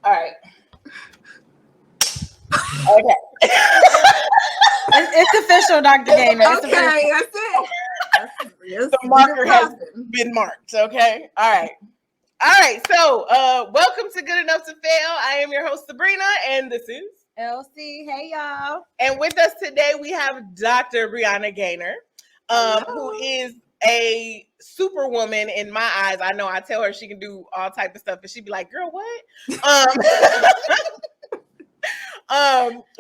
All right. Okay. It's official, Dr. Gaynor. Okay, that's it. The marker has been marked. Okay. All right. All right. So, welcome to Good Enough to Fail. I am your host, Sabrina, and this is LC. Hey, y'all. And with us today, we have Dr. Brianna Gaynor, who is a superwoman in my eyes. I know I tell her she can do all type of stuff, and she'd be like, "Girl, what?"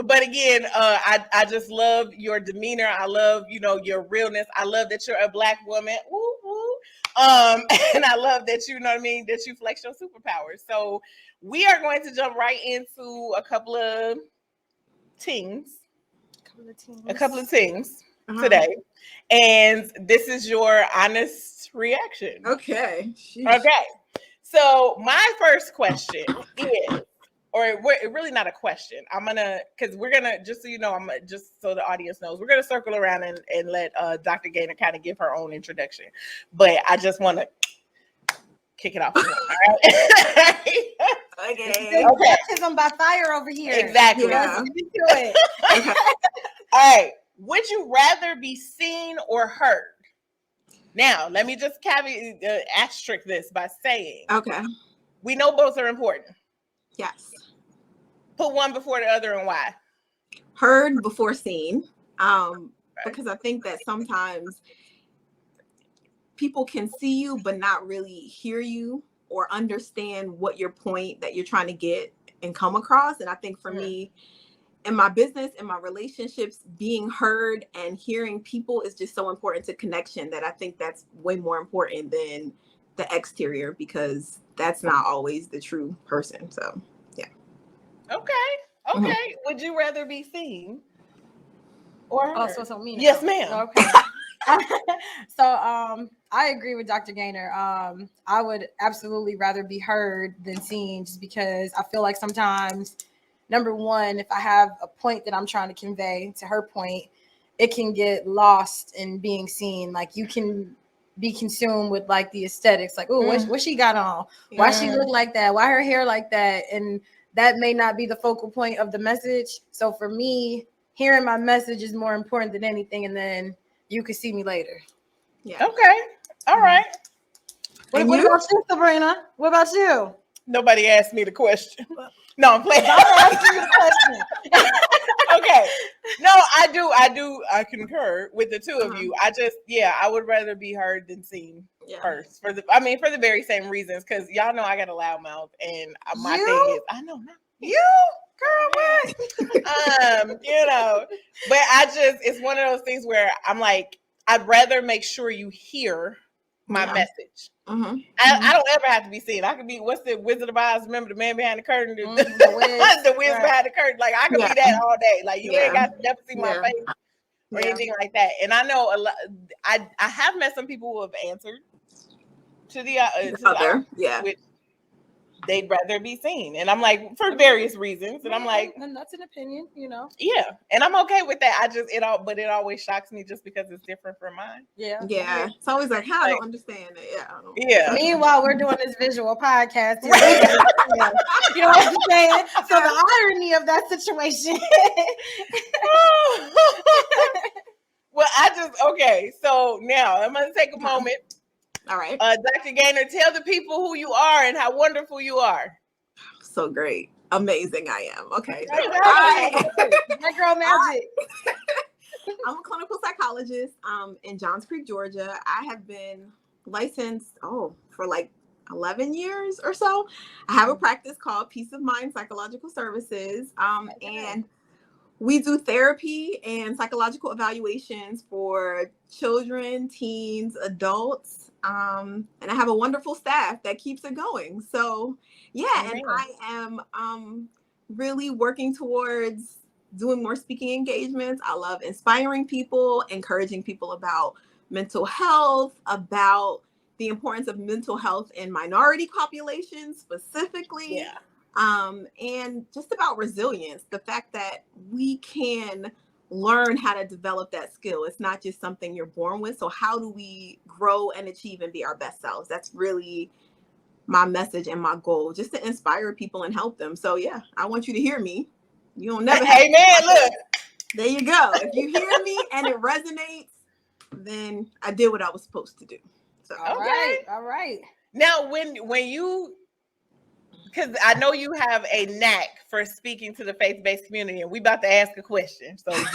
But again, I just love your demeanor. I love, your realness. I love that you're a Black woman. Woo, woo. And I love that that you flex your superpowers. So we are going to jump right into a couple of things today. And this is your honest reaction. Okay. Sheesh. Okay. So my first question is, or really not a question. Just so you know, just so the audience knows, we're gonna circle around and let Dr. Gaynor kind of give her own introduction. But I just want to kick it off. All right. Okay. Baptism by fire over here. Exactly. Yeah. Let's do it. Okay. All right. Would you rather be seen or heard? Now, let me just asterisk this by saying, okay, we know both are important. Yes. Put one before the other, and why? Heard before seen. Because I think that sometimes people can see you but not really hear you or understand what your point that you're trying to get and come across. And I think for me, in my business, in my relationships, being heard and hearing people is just so important to connection that I think that's way more important than the exterior, because that's not always the true person. So yeah. Okay. Would you rather be seen or heard? Oh, so me now. Yes, ma'am. Okay. So I agree with Dr. Gaynor. I would absolutely rather be heard than seen, just because I feel like sometimes, number one, if I have a point that I'm trying to convey to her point, it can get lost in being seen. Like, you can be consumed with like the aesthetics, like, oh, what she got on? Why she look like that? Why her hair like that? And that may not be the focal point of the message. So for me, hearing my message is more important than anything. And then you can see me later. Yeah. Okay. All right. What about you, Sabrina? What about you? Nobody asked me the question. No, I'm playing. Okay. No, I concur with the two of you. I would rather be heard than seen first. For the very same reasons, because y'all know I got a loud mouth, and my thing is, I know not you, girl, what? But it's one of those things where I'm like, I'd rather make sure you hear my message. I don't ever have to be seen. I could be, what's the Wizard of Oz? Remember the man behind the curtain? The whiz behind the curtain. Like, I could be that all day. Like, you ain't got to never see my face or anything like that. And I know a lot. I have met some people who have answered to the other, which they'd rather be seen. And I'm like, for various reasons. And I'm like, and that's an opinion, Yeah. And I'm okay with that. But it always shocks me just because it's different from mine. Yeah. It's always like, I don't understand it. Yeah. Meanwhile, we're doing this visual podcast. You know what I'm saying? So the irony of that situation. Well, okay. So now I'm going to take a moment. All right. Dr. Gaynor, tell the people who you are and how wonderful you are. So great. Amazing I am. Okay. That girl magic. I'm a clinical psychologist in Johns Creek, Georgia. I have been licensed, for like 11 years or so. I have a practice called Peace of Mind Psychological Services. And we do therapy and psychological evaluations for children, teens, adults. And I have a wonderful staff that keeps it going. So, and I am really working towards doing more speaking engagements. I love inspiring people, encouraging people about mental health, about the importance of mental health in minority populations specifically. And just about resilience, the fact that we can learn how to develop that skill. It's not just something you're born with. So how do we grow and achieve and be our best selves? That's really my message and my goal, just to inspire people and help them. So yeah, I want you to hear me. You don't never have Amen. Look. There you go. If you hear me and it resonates, then I did what I was supposed to do. So all right. Now when you, because I know you have a knack for speaking to the faith-based community, and we about to ask a question. So just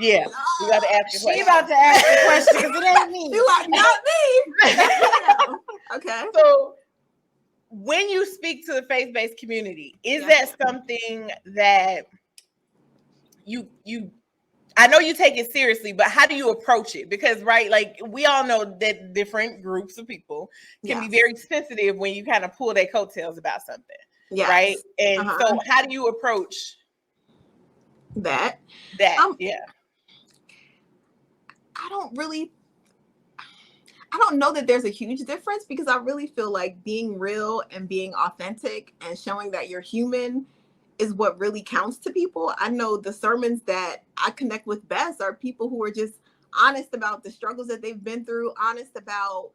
yeah, we about to ask a question. She about to ask a question because it ain't me. You like, not me. Okay. So when you speak to the faith-based community, is that something that you I know you take it seriously, but how do you approach it? Because, right, like we all know that different groups of people can be very sensitive when you kind of pull their coattails about something, right? And so how do you approach that? Yeah. I don't know that there's a huge difference, because I really feel like being real and being authentic and showing that you're human is what really counts to people. I know the sermons that I connect with best are people who are just honest about the struggles that they've been through, honest about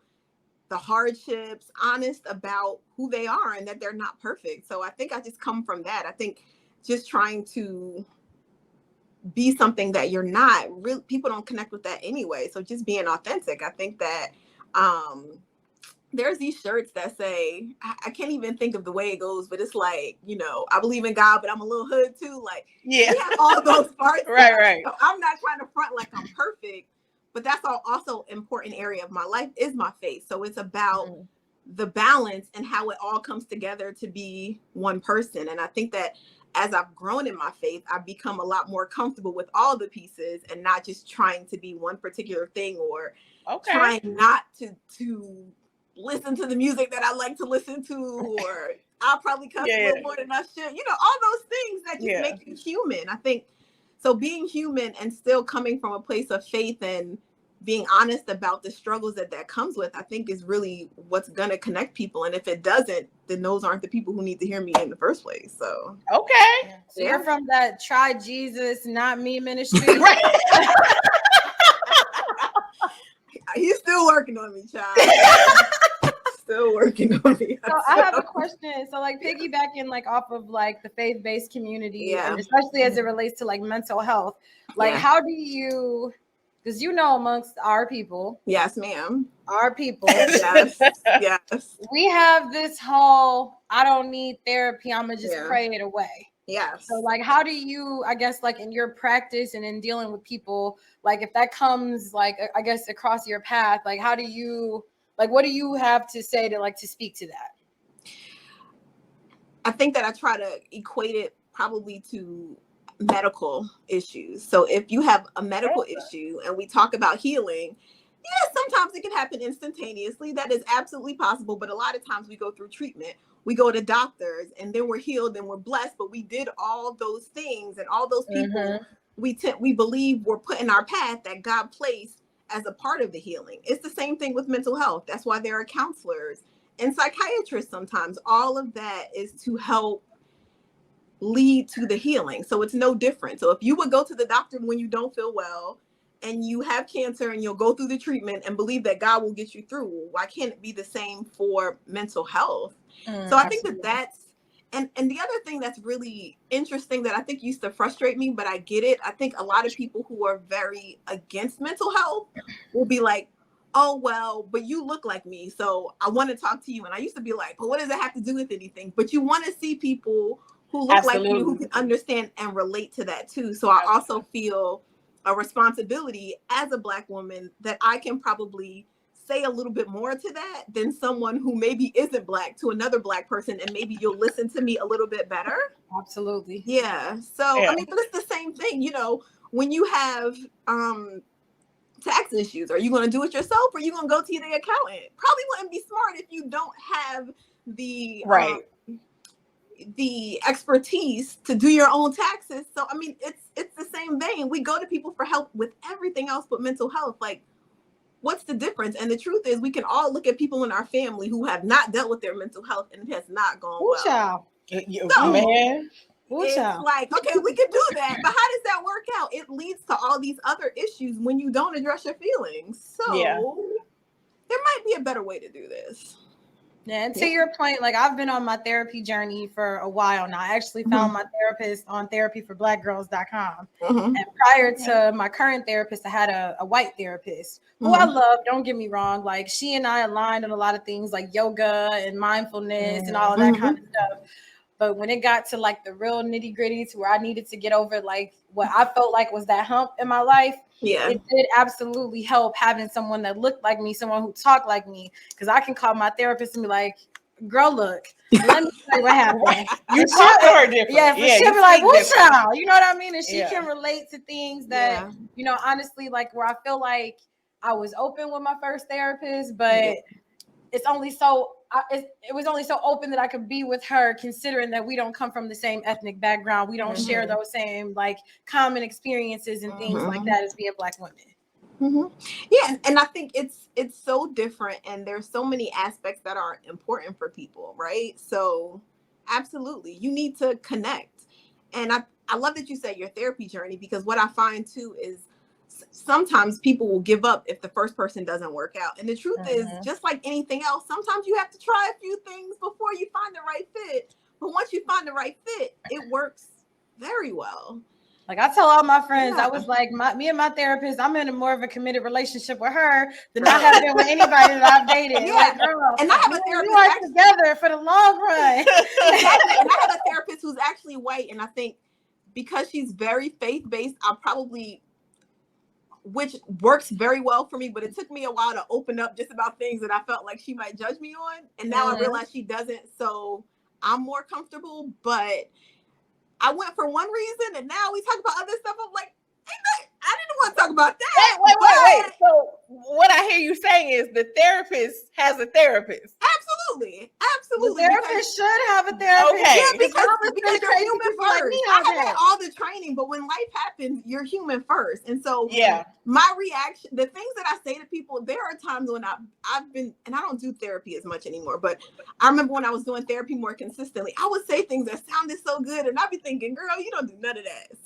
the hardships, honest about who they are and that they're not perfect. So I think I just come from that. I think just trying to be something that you're not, really, people don't connect with that anyway. So just being authentic. I think that there's these shirts that say, I can't even think of the way it goes, but it's like, you know, I believe in God, but I'm a little hood too. Like, we have all those parts. Right. So I'm not trying to front like I'm perfect, but that's also important area of my life is my faith. So it's about the balance and how it all comes together to be one person. And I think that as I've grown in my faith, I've become a lot more comfortable with all the pieces and not just trying to be one particular thing, or trying not to listen to the music that I like to listen to, or I'll probably cuss a little more than I should. You know, all those things that just make you human. I think so. Being human and still coming from a place of faith and being honest about the struggles that comes with, I think is really what's going to connect people. And if it doesn't, then those aren't the people who need to hear me in the first place. So, so you're from that Try Jesus, Not Me ministry. He's still working on me, child. Still working on me. So I have a question. So like piggybacking like off of like the faith-based community, and especially as it relates to like mental health, like how do you, because you know amongst our people, yes ma'am, our people, yes, we have this whole, I don't need therapy, I'm gonna just pray it away. Yes. So like how do you, I guess like in your practice and in dealing with people, like if that comes like I guess across your path, like how do you, like what do you have to say to like to speak to that? I think that I try to equate it probably to medical issues. So if you have a medical issue and we talk about healing, yes, sometimes it can happen instantaneously. That is absolutely possible. But a lot of times we go through treatment. We go to doctors and then we're healed and we're blessed, but we did all those things and all those people we believe were put in our path that God placed as a part of the healing. It's the same thing with mental health. That's why there are counselors and psychiatrists sometimes. All of that is to help lead to the healing. So it's no different. So if you would go to the doctor when you don't feel well and you have cancer and you'll go through the treatment and believe that God will get you through, why can't it be the same for mental health? So I think that's, and the other thing that's really interesting that I think used to frustrate me, but I get it. I think a lot of people who are very against mental health will be like, oh, well, but you look like me, so I want to talk to you. And I used to be like, but what does that have to do with anything? But you want to see people who look like you, who can understand and relate to that too. So I also feel a responsibility as a Black woman that I can probably say a little bit more to that than someone who maybe isn't Black to another Black person, and maybe you'll listen to me a little bit better. Absolutely. Yeah. So I mean, but it's the same thing, you know, when you have tax issues, are you going to do it yourself or are you going to go to the accountant? Probably wouldn't be smart if you don't have the the expertise to do your own taxes. So I mean, it's the same vein. We go to people for help with everything else but mental health. Like, what's the difference? And the truth is, we can all look at people in our family who have not dealt with their mental health and it has not gone well. Child. So, man. It's like, okay, we can do that, but how does that work out? It leads to all these other issues when you don't address your feelings. So there might be a better way to do this. Yeah, and to your point, like I've been on my therapy journey for a while now. I actually found my therapist on therapyforblackgirls.com. And prior to my current therapist, I had a white therapist who I love. Don't get me wrong. Like she and I aligned on a lot of things like yoga and mindfulness and all of that kind of stuff. But when it got to like the real nitty gritty to where I needed to get over like what I felt like was that hump in my life, it did absolutely help having someone that looked like me, someone who talked like me, because I can call my therapist and be like, girl, look, let me tell you what happened. You talk to her different. Yeah, she'll be like, who's child? You know what I mean? And she can relate to things that, you know, honestly, like where I feel like I was open with my first therapist, but it's only so it was only so open that I could be with her, considering that we don't come from the same ethnic background. We don't share those same like common experiences and things like that as being Black women. Yeah, and I think it's so different, and there's so many aspects that are important for people, right? So absolutely, you need to connect. And I love that you said your therapy journey, because what I find too is sometimes people will give up if the first person doesn't work out. And the truth is, just like anything else, sometimes you have to try a few things before you find the right fit. But once you find the right fit, it works very well. Like I tell all my friends, I was like, me and my therapist, I'm in a more of a committed relationship with her than I have been with anybody that I've dated. Like, girl, and I have a therapist we are together for the long run. Exactly. And I have a therapist who's actually white, and I think because she's very faith-based, which works very well for me, but it took me a while to open up just about things that I felt like she might judge me on. And now I realize she doesn't. So I'm more comfortable, but I went for one reason, and now we talk about other stuff. I'm like, I didn't want to talk about that. Wait. So what I hear you saying is the therapist has a therapist. Absolutely. The therapist should have a therapist. Okay. Yeah, because you're human first. I have had all the training, but when life happens, you're human first. And so my reaction, the things that I say to people, there are times when I've been, and I don't do therapy as much anymore, but I remember when I was doing therapy more consistently, I would say things that sounded so good, and I'd be thinking, girl, you don't do none of that.